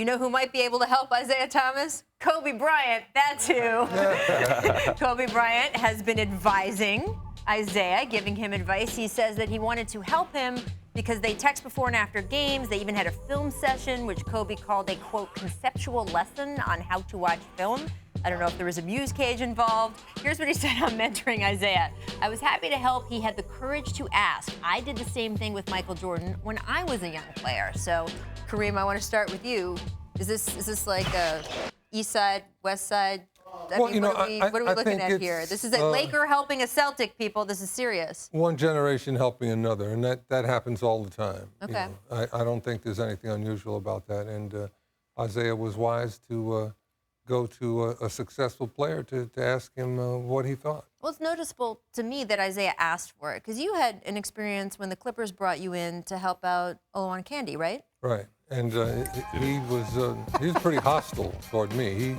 You know who might be able to help Isaiah Thomas? Kobe Bryant, that's who. Kobe Bryant has been advising Isaiah, giving him advice. He says that he wanted to help him because they text before and after games. They even had a film session, which Kobe called a, quote, conceptual lesson on how to watch film. I don't know if there was a muse cage involved. Here's what he said on mentoring Isaiah. I was happy to help. He had the courage to ask. I did the same thing with Michael Jordan when I was a young player. So, Kareem, I want to start with you. Is this like a East Side, West Side? Well, what are we looking at here? This is a Laker helping a Celtic, people. This is serious. One generation helping another, and that happens all the time. Okay. I don't think there's anything unusual about that. And Isaiah was wise to go to a successful player to ask him what he thought. Well, it's noticeable to me that Isaiah asked for it, because you had an experience when the Clippers brought you in to help out Oloan Candy, right? Right. And he was pretty hostile toward me.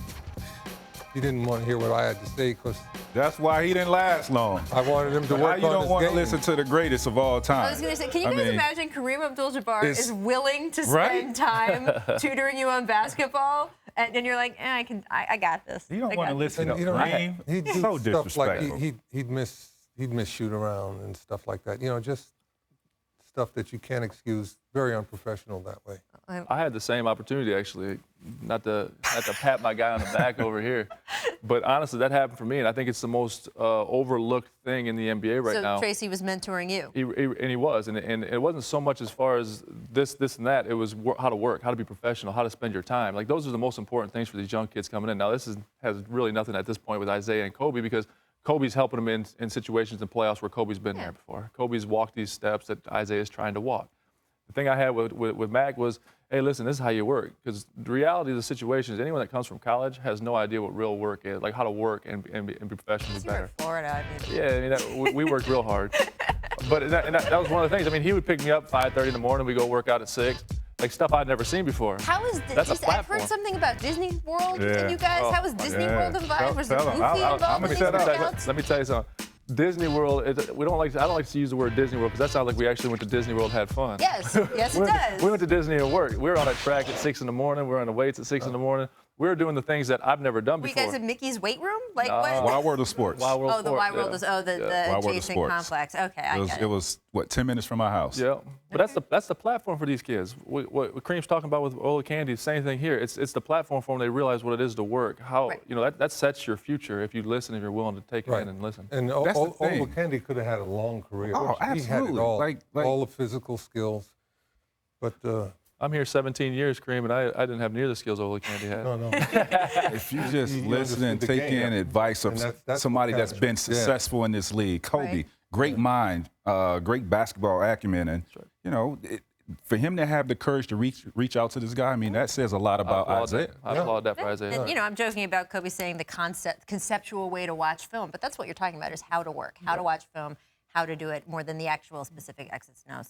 He didn't want to hear what I had to say because that's why he didn't last long. I wanted him to work on his game. You don't want to listen to the greatest of all time. I was going to say, can you guys imagine Kareem Abdul-Jabbar is willing to spend time tutoring you on basketball, and you're like, I got this. You don't want to listen to Kareem. He's so disrespectful. Like he'd miss shoot around and stuff like that. You know, just stuff that you can't excuse. Very unprofessional that way. I had the same opportunity, actually. Not to pat my guy on the back over here, but honestly, that happened for me, and I think it's the most overlooked thing in the NBA right now. So Tracy was mentoring you. He was, and it wasn't so much as far as this, and that. It was how to work, how to be professional, how to spend your time. Like, those are the most important things for these young kids coming in. Now, this has really nothing at this point with Isaiah and Kobe, because Kobe's helping them in situations in playoffs where Kobe's been there before. Kobe's walked these steps that Isaiah's trying to walk. The thing I had with Mac was, hey, listen, this is how you work. Because the reality of the situation is anyone that comes from college has no idea what real work is, like how to work and be professionally better. You're in Florida, we worked real hard. But that was one of the things. I mean, he would pick me up 5:30 in the morning. We go work out at 6. Like, stuff I'd never seen before. How is this? That's a platform. I've heard something about Disney World. And you guys, how was Disney World involved? Was Goofy involved? Let me tell you something. Disney World, I don't like to use the word Disney World because that sounds like we actually went to Disney World and had fun. Yes, yes it does. We went to Disney and worked. We were on a track at 6 in the morning. We were on the weights at 6 in the morning. We were doing the things that I've never done before. Were you guys in Mickey's weight room? Like no. what? Wild World of Sports. Wild World the Wild World is the adjacent complex. Okay, I get it. It was, what, 10 minutes from my house? Yeah, but that's the platform for these kids. What Kareem's talking about with Oloan Candy, same thing here. It's the platform for them. They realize what it is to work. How that sets your future if you listen, if you're willing to take it in and listen. And Oloan Candy could have had a long career. Oh, absolutely. He had it all, all the physical skills, but. I'm here 17 years, Kareem, and I didn't have near the skills Oloan Candy had. No. If you just listen and take in advice of somebody that's been successful in this league, Kobe, great mind, great basketball acumen, and for him to have the courage to reach out to this guy, I mean, that says a lot about Isaiah. I applaud that for Isaiah. And, I'm joking about Kobe saying the conceptual way to watch film, but that's what you're talking about is how to work, how to watch film, how to do it more than the actual specific X's and O's.